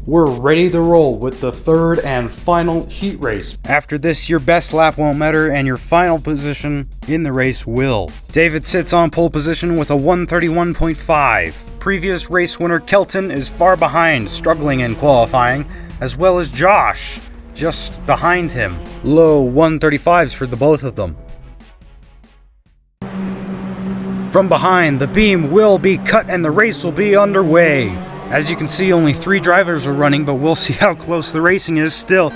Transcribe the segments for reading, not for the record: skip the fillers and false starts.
We're ready to roll with the third and final heat race. After this, your best lap won't matter and your final position in the race will. David sits on pole position with a 131.5. Previous race winner Kelton is far behind, struggling in qualifying, as well as Josh, just behind him. Low 135s for the both of them. From behind, the beam will be cut and the race will be underway. As you can see, only 3 drivers are running, but we'll see how close the racing is still.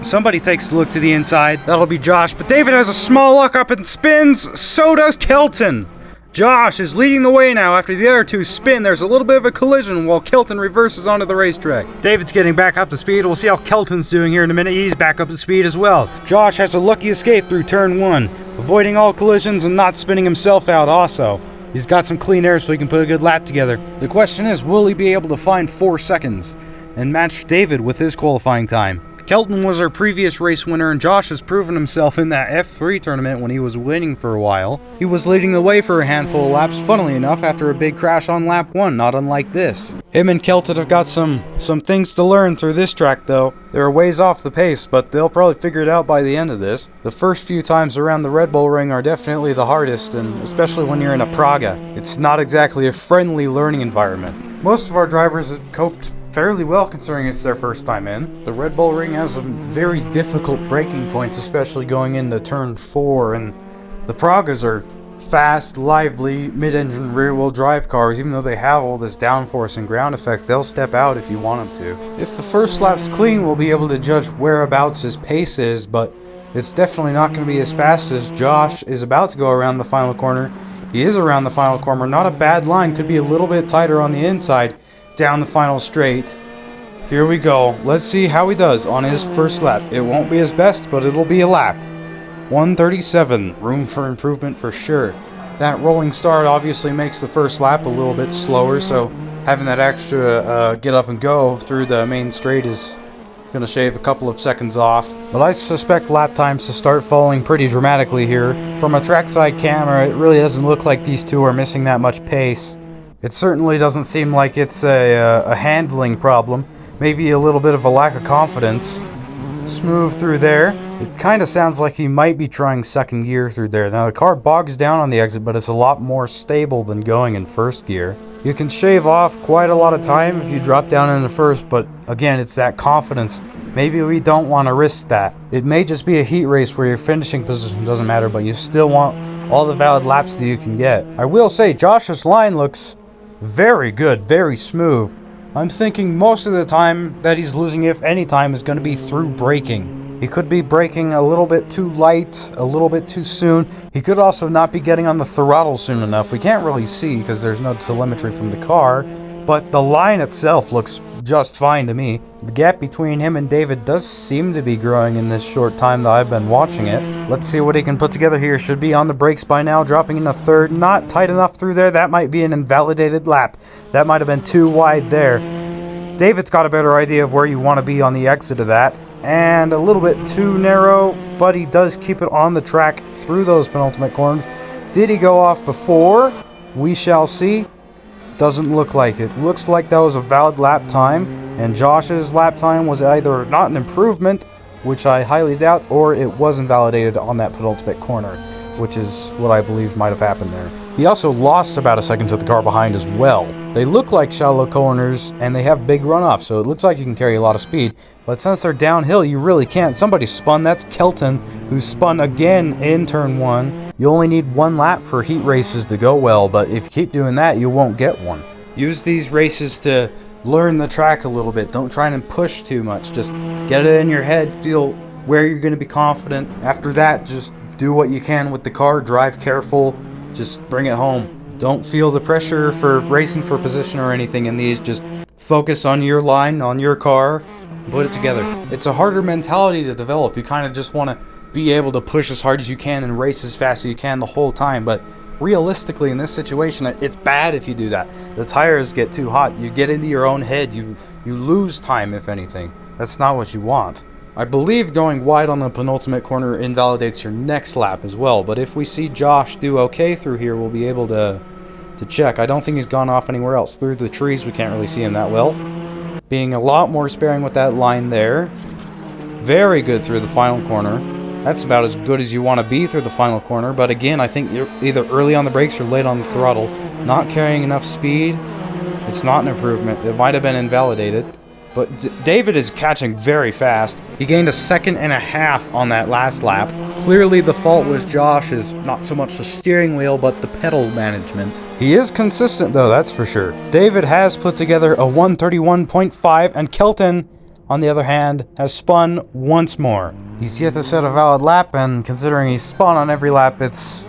Somebody takes a look to the inside. That'll be Josh, but David has a small lock up and spins. So does Kelton. Josh is leading the way now. After the other 2 spin, there's a little bit of a collision while Kelton reverses onto the racetrack. David's getting back up to speed. We'll see how Kelton's doing here in a minute. He's back up to speed as well. Josh has a lucky escape through turn 1, avoiding all collisions and not spinning himself out also. He's got some clean air so he can put a good lap together. The question is, will he be able to find 4 seconds and match David with his qualifying time? Kelton was our previous race winner, and Josh has proven himself in that F3 tournament when he was winning for a while. He was leading the way for a handful of laps, funnily enough, after a big crash on lap 1, not unlike this. Him and Kelton have got some things to learn through this track, though. They're a ways off the pace, but they'll probably figure it out by the end of this. The first few times around the Red Bull Ring are definitely the hardest, and especially when you're in a Praga. It's not exactly a friendly learning environment. Most of our drivers have coped fairly well considering it's their first time in. The Red Bull Ring has some very difficult braking points, especially going into turn 4, and the Pragas are fast, lively, mid-engine rear-wheel drive cars. Even though they have all this downforce and ground effect, they'll step out if you want them to. If the first lap's clean, we'll be able to judge whereabouts his pace is, but it's definitely not going to be as fast as Josh is about to go around the final corner. He is around the final corner, not a bad line, could be a little bit tighter on the inside. Down the final straight. Here we go. Let's see how he does on his first lap. It won't be his best, but it'll be a lap. 137. Room for improvement for sure. That rolling start obviously makes the first lap a little bit slower, so having that extra get up and go through the main straight is going to shave a couple of seconds off. But I suspect lap times to start falling pretty dramatically here. From a trackside camera, it really doesn't look like these 2 are missing that much pace. It certainly doesn't seem like it's a handling problem. Maybe a little bit of a lack of confidence. Smooth through there. It kind of sounds like he might be trying second gear through there. Now the car bogs down on the exit, but it's a lot more stable than going in first gear. You can shave off quite a lot of time if you drop down into first, but again, it's that confidence. Maybe we don't want to risk that. It may just be a heat race where your finishing position doesn't matter, but you still want all the valid laps that you can get. I will say, Josh's line looks very good, very smooth. I'm thinking most of the time that he's losing, if any time, is going to be through braking. He could be braking a little bit too light, a little bit too soon. He could also not be getting on the throttle soon enough. We can't really see because there's no telemetry from the car, but the line itself looks just fine to me. The gap between him and David does seem to be growing in this short time that I've been watching it. Let's see what he can put together here. Should be on the brakes by now, dropping in a third. Not tight enough through there. That might be an invalidated lap. That might have been too wide there. David's got a better idea of where you want to be on the exit of that. And a little bit too narrow, but he does keep it on the track through those penultimate corners. Did he go off before? We shall see. Doesn't look like it. Looks like that was a valid lap time, and Josh's lap time was either not an improvement, which I highly doubt, or it was invalidated on that penultimate corner, which is what I believe might have happened there. He also lost about a second to the car behind as well. They look like shallow corners, and they have big runoffs, so it looks like you can carry a lot of speed, but since they're downhill, you really can't. Somebody spun. That's Kelton, who spun again in turn 1. You only need 1 lap for heat races to go well, but if you keep doing that, you won't get one. Use these races to learn the track a little bit. Don't try and push too much. Just get it in your head, feel where you're going to be confident. After that, just do what you can with the car, drive careful, just bring it home. Don't feel the pressure for racing for position or anything in these. Just focus on your line, on your car, put it together. It's a harder mentality to develop. You kind of just want to be able to push as hard as you can and race as fast as you can the whole time, but realistically in this situation, it's bad if you do that. The tires get too hot, you get into your own head, you lose time if anything. That's not what you want. I believe going wide on the penultimate corner invalidates your next lap as well, but if we see Josh do okay through here, we'll be able to check. I don't think he's gone off anywhere else. Through the trees, we can't really see him that well. being a lot more sparing with that line there. Very good through the final corner. That's about as good as you want to be through the final corner, but again, I think you're either early on the brakes or late on the throttle. Not carrying enough speed. It's not an improvement. It might have been invalidated. But David is catching very fast. He gained a 1.5 seconds on that last lap. Clearly the fault was Josh's, not so much the steering wheel, but the pedal management. He is consistent though, that's for sure. David has put together a 131.5, and Kelton, on the other hand, has spun once more. He's yet to set a valid lap, and considering he's spun on every lap, it's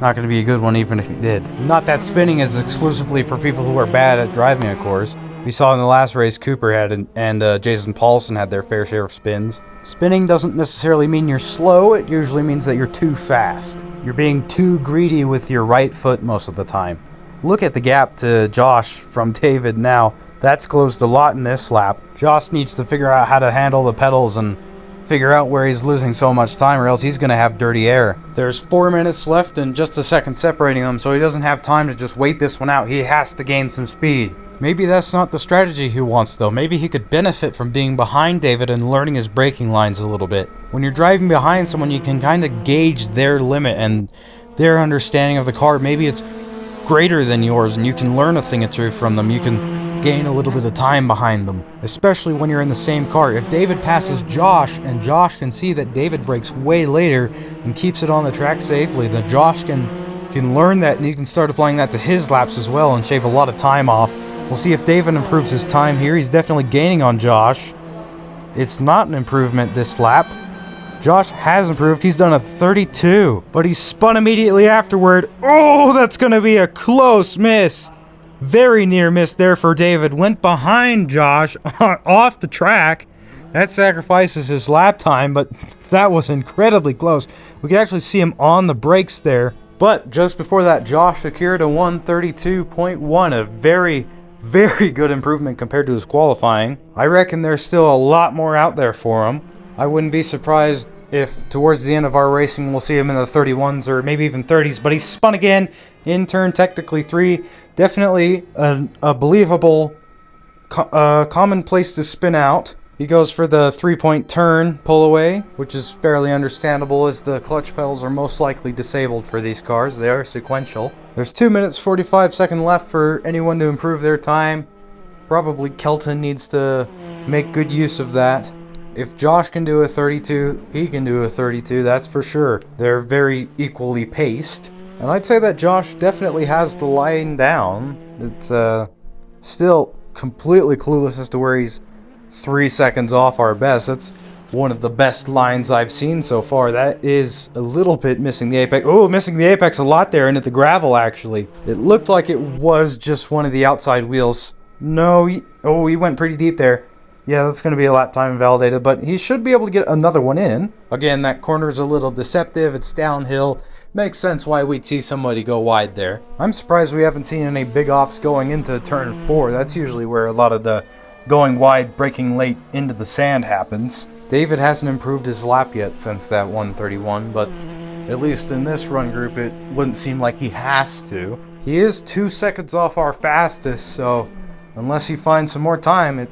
not going to be a good one even if he did. Not that spinning is exclusively for people who are bad at driving, of course. We saw in the last race Cooper had and Jason Paulson had their fair share of spins. Spinning doesn't necessarily mean you're slow, it usually means that you're too fast. You're being too greedy with your right foot most of the time. Look at the gap to Josh from David now. That's closed a lot in this lap. Josh needs to figure out how to handle the pedals and figure out where he's losing so much time, or else he's going to have dirty air. There's 4 minutes left and just a second separating them, so he doesn't have time to just wait this one out. He has to gain some speed. Maybe that's not the strategy he wants though. Maybe he could benefit from being behind David and learning his braking lines a little bit. When you're driving behind someone, you can kind of gauge their limit and their understanding of the car. Maybe it's greater than yours and you can learn a thing or two from them. You can gain a little bit of time behind them, especially when you're in the same car. If David passes Josh and Josh can see that David brakes way later and keeps it on the track safely, then Josh can learn that, and you can start applying that to his laps as well and shave a lot of time off. We'll see if David improves his time here. He's definitely gaining on Josh. It's not an improvement this lap. Josh has improved. He's done a 32, but he spun immediately afterward. Oh, that's going to be a close miss. Very near miss there for David. Went behind Josh off the track. That sacrifices his lap time, but that was incredibly close. We could actually see him on the brakes there. But just before that, Josh secured a 132.1, a very good improvement compared to his qualifying. I reckon there's still a lot more out there for him. I wouldn't be surprised if towards the end of our racing we'll see him in the 31s or maybe even 30s, but he spun again in turn technically 3. Definitely a believable common place to spin out. He goes for the 3-point turn pull away, which is fairly understandable as the clutch pedals are most likely disabled for these cars. They are sequential. There's 2 minutes 45 seconds left for anyone to improve their time. Probably Kelton needs to make good use of that. If Josh can do a 32, he can do a 32, that's for sure. They're very equally paced. And I'd say that Josh definitely has the line down. It's still completely clueless as to where he's 3 seconds off our best. That's one of the best lines I've seen so far. That is a little bit missing the apex. Oh, missing the apex a lot there, and at the gravel actually. It looked like it was just one of the outside wheels. No, he went pretty deep there. Yeah, that's going to be a lap time invalidated, but he should be able to get another one in. Again, that corner is a little deceptive. It's downhill. Makes sense why we'd see somebody go wide there. I'm surprised we haven't seen any big offs going into turn 4. That's usually where a lot of the going wide, braking late into the sand happens. David hasn't improved his lap yet since that 131, but at least in this run group it wouldn't seem like he has to. He is 2 seconds off our fastest, so unless he finds some more time, it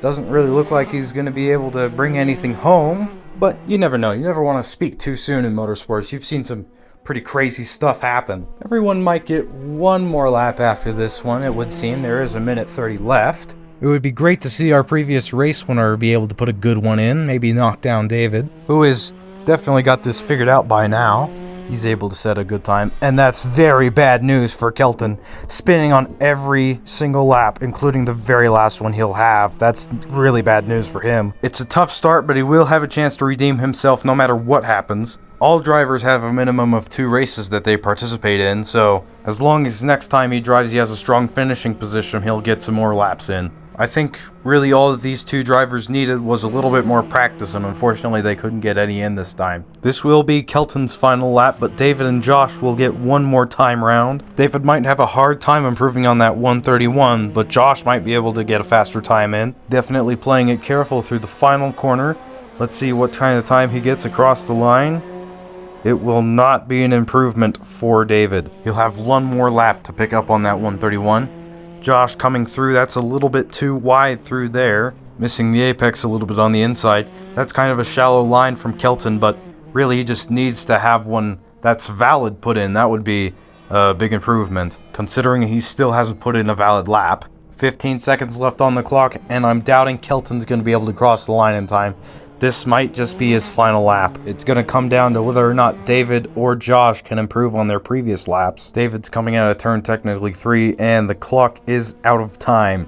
doesn't really look like he's going to be able to bring anything home. But you never know. You never want to speak too soon in motorsports. You've seen some pretty crazy stuff happen. Everyone might get one more lap after this one, it would seem. There is a minute 30 left. It would be great to see our previous race winner be able to put a good one in, maybe knock down David, who has definitely got this figured out by now. He's able to set a good time, and that's very bad news for Kelton. Spinning on every single lap, including the very last one he'll have. That's really bad news for him. It's a tough start, but he will have a chance to redeem himself no matter what happens. All drivers have a minimum of 2 races that they participate in, so as long as next time he drives he has a strong finishing position, he'll get some more laps in. I think really all that these 2 drivers needed was a little bit more practice, and unfortunately they couldn't get any in this time. This will be Kelton's final lap, but David and Josh will get one more time round. David might have a hard time improving on that 131, but Josh might be able to get a faster time in. Definitely playing it careful through the final corner. Let's see what kind of time he gets across the line. It will not be an improvement for David. He'll have one more lap to pick up on that 131. Josh coming through, that's a little bit too wide through there. Missing the apex a little bit on the inside. That's kind of a shallow line from Kelton, but really he just needs to have one that's valid put in. That would be a big improvement, considering he still hasn't put in a valid lap. 15 seconds left on the clock, and I'm doubting Kelton's going to be able to cross the line in time. This might just be his final lap. It's going to come down to whether or not David or Josh can improve on their previous laps. David's coming out of turn technically 3, and the clock is out of time.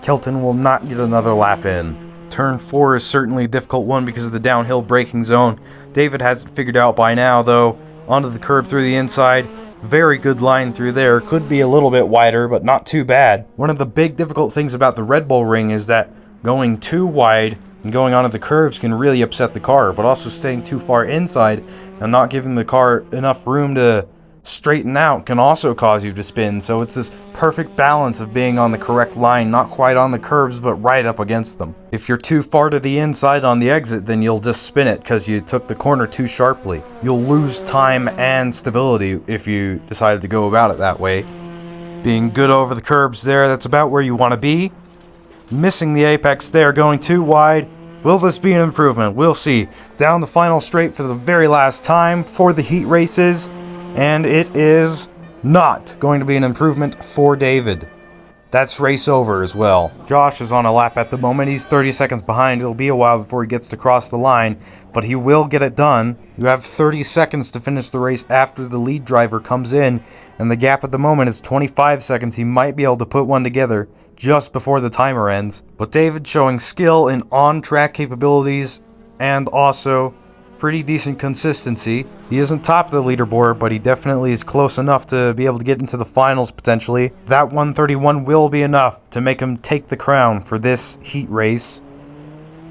Kelton will not get another lap in. Turn 4 is certainly a difficult one because of the downhill braking zone. David has it figured out by now, though. Onto the curb through the inside. Very good line through there. Could be a little bit wider, but not too bad. One of the big difficult things about the Red Bull Ring is that going too wide and going onto the curbs can really upset the car, but also staying too far inside and not giving the car enough room to straighten out can also cause you to spin. So it's this perfect balance of being on the correct line, not quite on the curbs, but right up against them. If you're too far to the inside on the exit, then you'll just spin it because you took the corner too sharply. You'll lose time and stability if you decided to go about it that way. Being good over the curbs there, that's about where you want to be. Missing the apex there, going too wide. Will this be an improvement? We'll see. Down the final straight for the very last time for the heat races, and it is not going to be an improvement for David. That's race over as well. Josh is on a lap at the moment. He's 30 seconds behind. It'll be a while before he gets to cross the line, but he will get it done. You have 30 seconds to finish the race after the lead driver comes in, and the gap at the moment is 25 seconds. He might be able to put one together just before the timer ends. But David showing skill in on-track capabilities and also pretty decent consistency. He isn't top of the leaderboard, but he definitely is close enough to be able to get into the finals potentially. That 131 will be enough to make him take the crown for this heat race.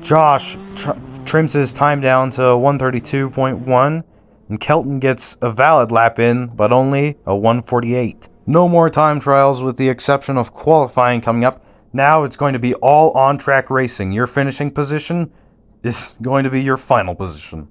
Josh trims his time down to 132.1, and Kelton gets a valid lap in, but only a 148. No more time trials with the exception of qualifying coming up. Now it's going to be all on-track racing. Your finishing position is going to be your final position.